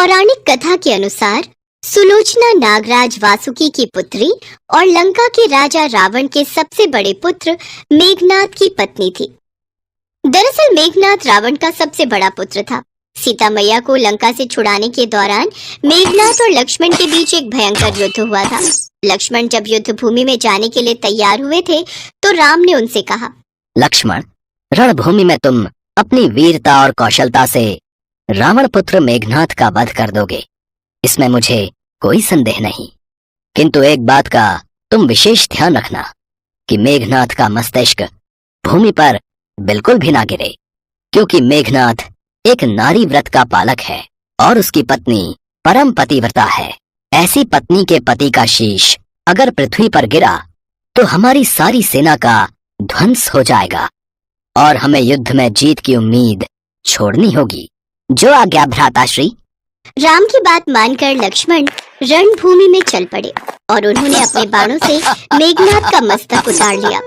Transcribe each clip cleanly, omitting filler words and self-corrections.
पौराणिक कथा के अनुसार सुलोचना नागराज वासुकी की पुत्री और लंका के राजा रावण के सबसे बड़े पुत्र मेघनाद की पत्नी थी। दरअसल मेघनाद रावण का सबसे बड़ा पुत्र था। सीता मैया को लंका से छुड़ाने के दौरान मेघनाद और लक्ष्मण के बीच एक भयंकर युद्ध हुआ था। लक्ष्मण जब युद्ध भूमि में जाने के लिए तैयार हुए थे तो राम ने उनसे कहा, लक्ष्मण, रणभूमि में तुम अपनी वीरता और कौशलता से रावण पुत्र मेघनाद का वध कर दोगे, इसमें मुझे कोई संदेह नहीं। किंतु एक बात का तुम विशेष ध्यान रखना कि मेघनाद का मस्तिष्क भूमि पर बिल्कुल भी ना गिरे, क्योंकि मेघनाद एक नारी व्रत का पालक है और उसकी पत्नी परम पतिव्रता है। ऐसी पत्नी के पति का शीश अगर पृथ्वी पर गिरा तो हमारी सारी सेना का ध्वंस हो जाएगा और हमें युद्ध में जीत की उम्मीद छोड़नी होगी। जो आज्ञा भ्राताश्री। राम की बात मानकर लक्ष्मण रणभूमि में चल पड़े और उन्होंने अपने बाणों से मेघनाद का मस्तक उतार लिया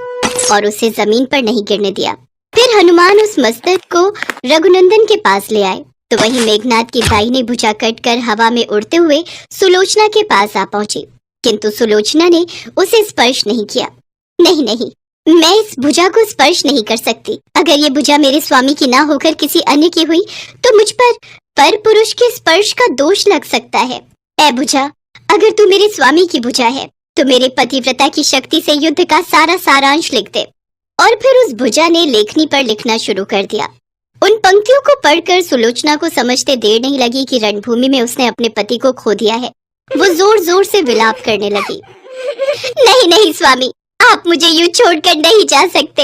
और उसे जमीन पर नहीं गिरने दिया। फिर हनुमान उस मस्तक को रघुनंदन के पास ले आए तो वहीं मेघनाद की दाहिनी भुजा कटकर हवा में उड़ते हुए सुलोचना के पास आ पहुंची, किंतु सुलोचना ने उसे स्पर्श नहीं किया। नहीं नहीं, मैं इस भुजा को स्पर्श नहीं कर सकती। अगर ये भुजा मेरे स्वामी की ना होकर किसी अन्य की हुई तो मुझ पर पुरुष के स्पर्श का दोष लग सकता है। ऐ भुजा, अगर तू मेरे स्वामी की भुजा है तो मेरे पतिव्रता की शक्ति से युद्ध का सारा सारांश लिख दे। और फिर उस भुजा ने लेखनी पर लिखना शुरू कर दिया। उन पंक्तियों को पढ़कर सुलोचना को समझते देर नहीं लगी कि रणभूमि में उसने अपने पति को खो दिया है। वो जोर जोर से विलाप करने लगी। नहीं नहीं स्वामी, आप मुझे यूं छोड़कर नहीं जा सकते।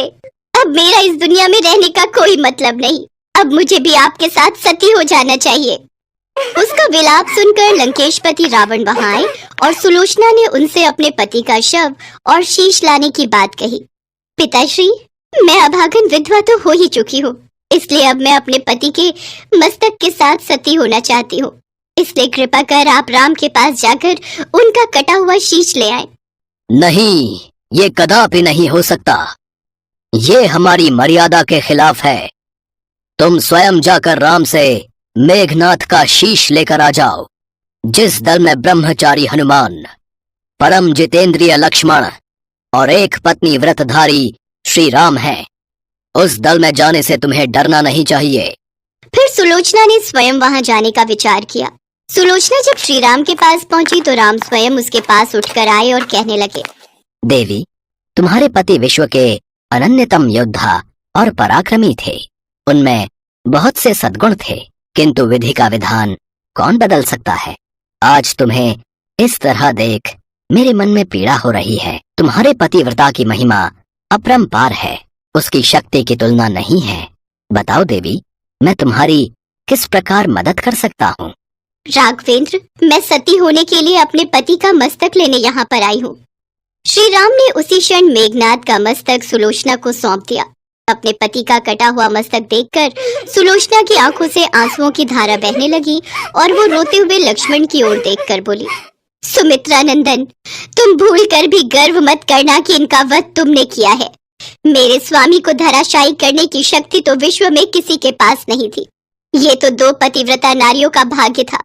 अब मेरा इस दुनिया में रहने का कोई मतलब नहीं। अब मुझे भी आपके साथ सती हो जाना चाहिए। उसका विलाप सुनकर लंकेशपति रावण वहां आए और सुलोचना ने उनसे अपने पति का शव और शीश लाने की बात कही। पिताश्री, मैं अभागन विधवा तो हो ही चुकी हूँ, इसलिए अब मैं अपने पति के मस्तक के साथ सती होना चाहती हूँ। इसलिए कृपा कर आप राम के पास जाकर उनका कटा हुआ शीश ले आए। नहीं, ये कदापि नहीं हो सकता। ये हमारी मर्यादा के खिलाफ है। तुम स्वयं जाकर राम से मेघनाद का शीश लेकर आ जाओ। जिस दल में ब्रह्मचारी हनुमान, परम जितेंद्रिय लक्ष्मण और एक पत्नी व्रतधारी श्री राम है, उस दल में जाने से तुम्हें डरना नहीं चाहिए। फिर सुलोचना ने स्वयं वहां जाने का विचार किया। सुलोचना जब श्री राम के पास पहुंची तो राम स्वयं उसके पास उठकर आए और कहने लगे, देवी, तुम्हारे पति विश्व के अनन्यतम योद्धा और पराक्रमी थे। उनमें बहुत से सद्गुण थे, किंतु विधि का विधान कौन बदल सकता है। आज तुम्हें इस तरह देख मेरे मन में पीड़ा हो रही है। तुम्हारे पतिव्रता की महिमा अपरंपार है, उसकी शक्ति की तुलना नहीं है। बताओ देवी, मैं तुम्हारी किस प्रकार मदद कर सकता हूँ। राघवेंद्र, मैं सती होने के लिए अपने पति का मस्तक लेने यहाँ पर आई हूँ। श्री राम ने उसी क्षण मेघनाद का मस्तक सुलोचना को सौंप दिया। अपने पति का कटा हुआ मस्तक देखकर सुलोचना की आंखों से आंसुओं की धारा बहने लगी और वो रोते हुए लक्ष्मण की ओर देखकर बोली, सुमित्रा नंदन, तुम भूल कर भी गर्व मत करना कि इनका वध तुमने किया है। मेरे स्वामी को धराशायी करने की शक्ति तो विश्व में किसी के पास नहीं थी। ये तो दो पतिव्रता नारियों का भाग्य था,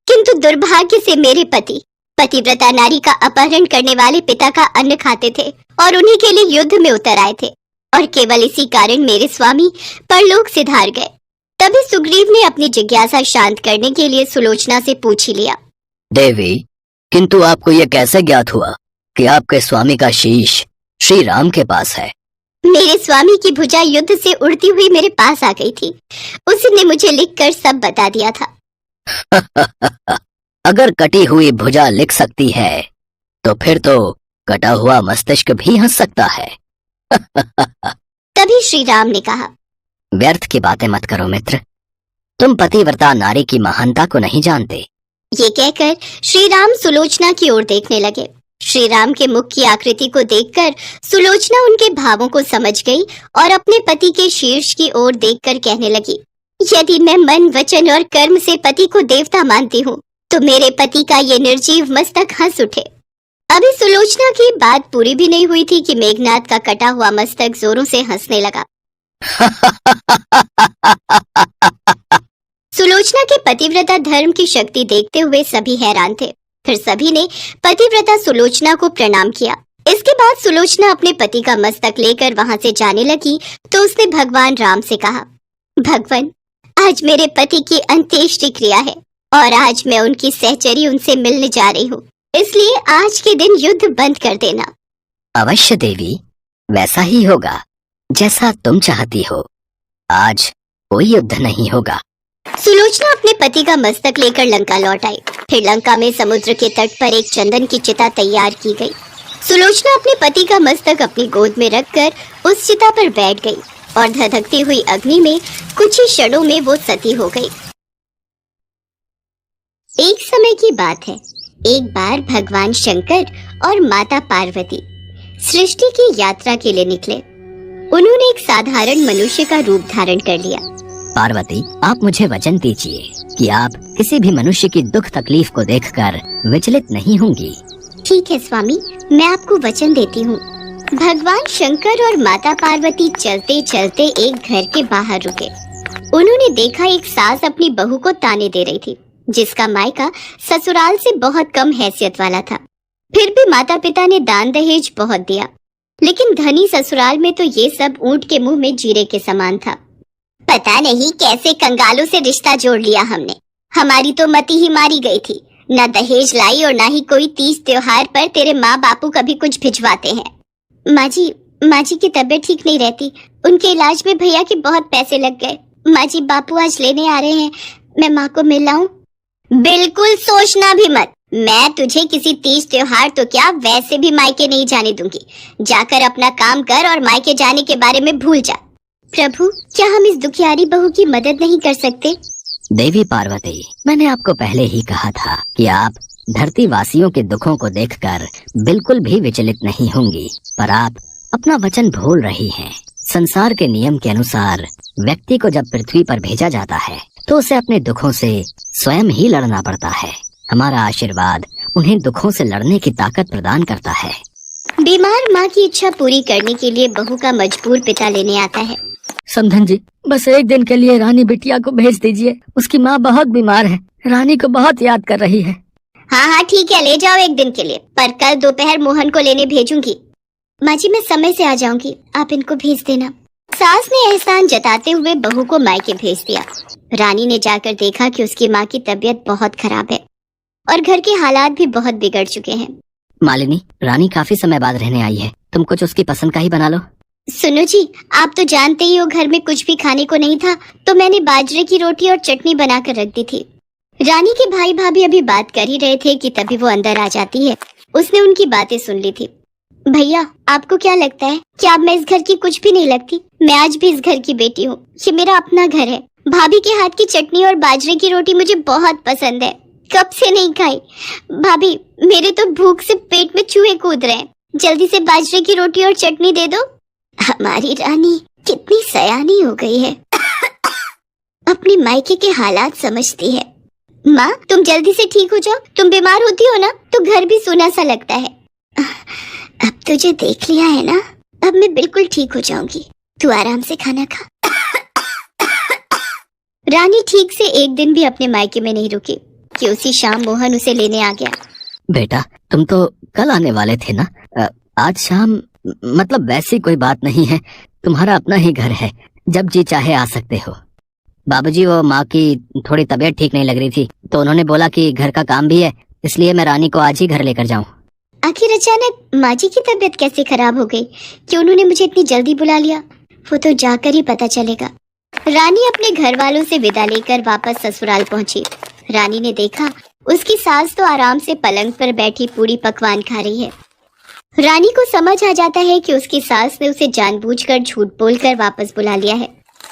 किंतु दुर्भाग्य से मेरे पति पतिव्रता नारी का अपहरण करने वाले पिता का अन्न खाते थे और उन्हीं के लिए युद्ध में उतर आए थे, और केवल इसी कारण मेरे स्वामी परलोक सिधार गए। तभी सुग्रीव ने अपनी जिज्ञासा शांत करने के लिए सुलोचना से पूछ ही लिया, देवी, किंतु आपको यह कैसे ज्ञात हुआ कि आपके स्वामी का शीश श्री राम के पास है। मेरे स्वामी की भुजा युद्ध से उड़ती हुई मेरे पास आ गई थी। उसने मुझे लिखकर सब बता दिया था। अगर कटी हुई भुजा लिख सकती है तो फिर तो कटा हुआ मस्तिष्क भी हंस सकता है। तभी श्री राम ने कहा, व्यर्थ की बातें मत करो मित्र, तुम पतिव्रता नारी की महानता को नहीं जानते। ये कहकर श्री राम सुलोचना की ओर देखने लगे। श्री राम के मुख की आकृति को देखकर सुलोचना उनके भावों को समझ गई और अपने पति के शीर्ष की ओर देखकर कहने लगी, यदि मैं मन, वचन और कर्म से पति को देवता मानती हूँ तो मेरे पति का ये निर्जीव मस्तक हंस उठे। अभी सुलोचना की बात पूरी भी नहीं हुई थी कि मेघनाद का कटा हुआ मस्तक जोरों से हंसने लगा। सुलोचना के पतिव्रता धर्म की शक्ति देखते हुए सभी हैरान थे। फिर सभी ने पतिव्रता सुलोचना को प्रणाम किया। इसके बाद सुलोचना अपने पति का मस्तक लेकर वहां से जाने लगी तो उसने भगवान राम से कहा, भगवान, आज मेरे पति की अंत्येष्टि क्रिया है और आज मैं उनकी सहचरी उनसे मिलने जा रही हूँ, इसलिए आज के दिन युद्ध बंद कर देना। अवश्य देवी, वैसा ही होगा जैसा तुम चाहती हो। आज कोई युद्ध नहीं होगा। सुलोचना अपने पति का मस्तक लेकर लंका लौट आई। फिर लंका में समुद्र के तट पर एक चंदन की चिता तैयार की गई। सुलोचना अपने पति का मस्तक अपनी गोद में रखकर उस चिता पर बैठ गई और धधकती हुई अग्नि में कुछ ही क्षणों में वो सती हो गई। एक समय की बात है, एक बार भगवान शंकर और माता पार्वती सृष्टि की यात्रा के लिए निकले। उन्होंने एक साधारण मनुष्य का रूप धारण कर लिया। पार्वती, आप मुझे वचन दीजिए कि आप किसी भी मनुष्य की दुख तकलीफ को देखकर विचलित नहीं होंगी। ठीक है स्वामी, मैं आपको वचन देती हूँ। भगवान शंकर और माता पार्वती चलते चलते एक घर के बाहर रुके। उन्होंने देखा एक सास अपनी बहू को ताने दे रही थी, जिसका मायका ससुराल से बहुत कम हैसियत वाला था। फिर भी माता पिता ने दान दहेज बहुत दिया, लेकिन धनी ससुराल में तो ये सब ऊंट के मुंह में जीरे के समान था। पता नहीं कैसे कंगालों से रिश्ता जोड़ लिया हमने। हमारी तो मती ही मारी गई थी। न दहेज लाई और न ही कोई तीज त्योहार पर तेरे माँ बापू कभी कुछ भिजवाते हैं। माँ जी की तबीयत ठीक नहीं रहती। उनके इलाज में भैया के बहुत पैसे लग गए। माँ जी, बापू आज लेने आ रहे हैं, मैं माँ को मिल लाऊं? बिल्कुल सोचना भी मत। मैं तुझे किसी तीज त्योहार तो क्या, वैसे भी मायके नहीं जाने दूंगी। जाकर अपना काम कर और मायके जाने के बारे में भूल जा। प्रभु, क्या हम इस दुखियारी बहू की मदद नहीं कर सकते? देवी पार्वती, मैंने आपको पहले ही कहा था कि आप धरती वासियों के दुखों को देखकर बिल्कुल भी विचलित नहीं होंगी, पर आप अपना वचन भूल रही हैं। संसार के नियम के अनुसार व्यक्ति को जब पृथ्वी पर भेजा जाता है तो उसे अपने दुखों से स्वयं ही लड़ना पड़ता है। हमारा आशीर्वाद उन्हें दुखों से लड़ने की ताकत प्रदान करता है। बीमार माँ की इच्छा पूरी करने के लिए बहू का मजबूर पिता लेने आता है। समधन जी, बस एक दिन के लिए रानी बिटिया को भेज दीजिए। उसकी माँ बहुत बीमार है, रानी को बहुत याद कर रही है। हाँ ठीक है, ले जाओ एक दिन के लिए, पर कल दोपहर मोहन को लेने भेजूंगी। माँ जी, मैं समय से आ जाऊंगी, आप इनको भेज देना। सास ने एहसान जताते हुए बहू को मायके भेज दिया। रानी ने जाकर देखा कि उसकी माँ की तबीयत बहुत खराब है और घर के हालात भी बहुत बिगड़ चुके हैं। मालिनी, रानी काफी समय बाद रहने आई है, तुम कुछ उसकी पसंद का ही बना लो। सुनो जी, आप तो जानते ही हो घर में कुछ भी खाने को नहीं था, तो मैंने बाजरे की रोटी और चटनी बनाकर रख दी थी। रानी के भाई भाभी अभी बात कर ही रहे थे कि तभी वो अंदर आ जाती है। उसने उनकी बातें सुन ली थी। भैया, आपको क्या लगता है कि अब मैं इस घर की कुछ भी नहीं लगती? मैं आज भी इस घर की बेटी हूँ, ये मेरा अपना घर है। भाभी के हाथ की चटनी और बाजरे की रोटी मुझे बहुत पसंद है, कब से नहीं खाई। भाभी, मेरे तो भूख से पेट में चूहे कूद रहे हैं, जल्दी से बाजरे की रोटी और चटनी दे दो। हमारी रानी कितनी सयानी हो गई है, अपने मायके के हालात समझती है। माँ, तुम जल्दी से ठीक हो जाओ। तुम बीमार होती हो ना तो घर भी सूना सा लगता है। अब तुझे देख लिया है ना, अब मैं बिल्कुल ठीक हो जाऊंगी। तू आराम से खाना खा। रानी ठीक से एक दिन भी अपने मायके में नहीं रुकी कि उसी शाम मोहन उसे लेने आ गया। बेटा, तुम तो कल आने वाले थे ना? आज शाम? मतलब वैसी कोई बात नहीं है, तुम्हारा अपना ही घर है, जब जी चाहे आ सकते हो। बाबूजी, वो माँ की थोड़ी तबीयत ठीक नहीं लग रही थी, तो उन्होंने बोला कि घर का काम भी है, इसलिए मैं रानी को आज ही घर लेकर जाऊं। आखिर अचानक माँ जी की तबीयत कैसे खराब हो गई कि उन्होंने मुझे इतनी जल्दी बुला लिया? वो तो जाकर ही पता चलेगा। रानी अपने घर वालों से विदा लेकर वापस ससुराल पहुंची। रानी ने देखा उसकी सास तो आराम से पलंग पर बैठी पूरी पकवान खा रही है। रानी को समझ आ जाता है कि उसकी सास ने उसे जानबूझकर झूठ बोलकर वापस बुला लिया है,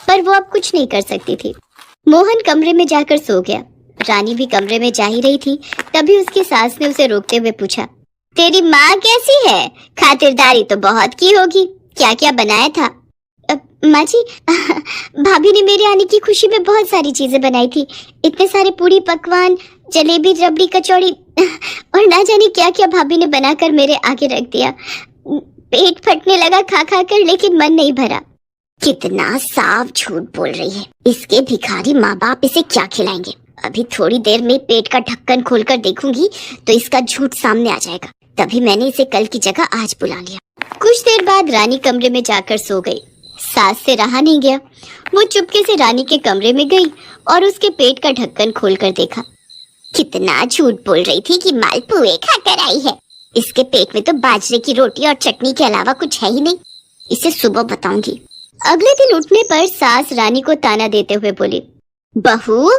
पर वो अब कुछ नहीं कर सकती थी। मोहन कमरे में जाकर सो गया। रानी भी कमरे में जा ही रही थी, तभी उसकी सास ने उसे रोकते हुए पूछा, तेरी माँ कैसी है? खातिरदारी तो बहुत की होगी, क्या क्या बनाया था? माँ जी, भाभी ने मेरे आने की खुशी में बहुत सारी चीजें बनाई थी। इतने सारे पूरी पकवान, जलेबी, रबड़ी, कचौड़ी और ना जाने क्या क्या भाभी ने बनाकर मेरे आगे रख दिया। पेट फटने लगा खा खा कर, लेकिन मन नहीं भरा। कितना साफ झूठ बोल रही है। इसके भिखारी माँ बाप इसे क्या खिलाएंगे। अभी थोड़ी देर में पेट का ढक्कन खोलकर देखूंगी तो इसका झूठ सामने आ जाएगा। तभी मैंने इसे कल की जगह आज बुला लिया। कुछ देर बाद रानी कमरे में जाकर सो गई। सास से रहा नहीं गया। वो चुपके से रानी के कमरे में गई और उसके पेट का ढक्कन खोलकर देखा। कितना झूठ बोल रही थी कि मालपुए खाकर आई है। इसके पेट में तो बाजरे की रोटी और चटनी के अलावा कुछ है ही नहीं। इसे सुबह बताऊंगी। अगले दिन उठने पर सास रानी को ताना देते हुए बोली, बहू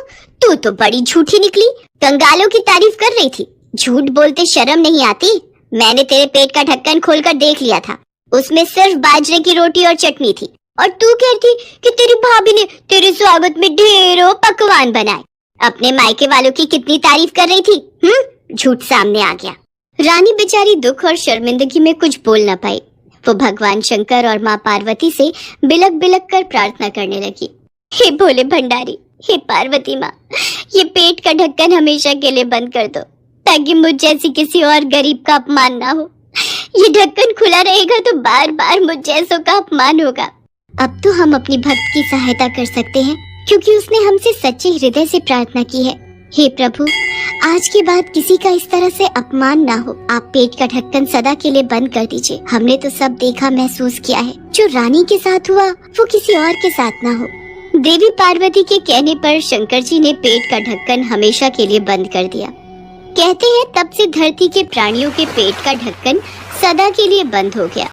तू तो बड़ी झूठी निकली। कंगालों की तारीफ कर रही थी। झूठ बोलते शर्म नहीं आती। मैंने तेरे पेट का ढक्कन खोलकर देख लिया था। उसमें सिर्फ बाजरे की रोटी और चटनी थी और तू कहती कि तेरी भाभी ने तेरे स्वागत में ढेरों पकवान बनाए। अपने मायके वालों की कितनी तारीफ कर रही थी। झूठ सामने आ गया। रानी बेचारी दुख और शर्मिंदगी में कुछ बोल न पाई। वो भगवान शंकर और माँ पार्वती से बिलक बिलक कर प्रार्थना करने लगी। हे भोले भंडारी, हे पार्वती माँ, ये पेट का ढक्कन हमेशा के लिए बंद कर दो ताकि मुझ जैसी किसी और गरीब का अपमान ना हो। ये ढक्कन खुला रहेगा तो बार बार मुझ जैसों का अपमान होगा। अब तो हम अपनी भक्त की सहायता कर सकते हैं क्योंकि उसने हमसे सच्चे हृदय से प्रार्थना की है। हे प्रभु, आज के बाद किसी का इस तरह से अपमान ना हो। आप पेट का ढक्कन सदा के लिए बंद कर दीजिए। हमने तो सब देखा महसूस किया है। जो रानी के साथ हुआ वो किसी और के साथ ना हो। देवी पार्वती के कहने पर शंकर जी ने पेट का ढक्कन हमेशा के लिए बंद कर दिया। कहते हैं तब से धरती के प्राणियों के पेट का ढक्कन सदा के लिए बंद हो गया।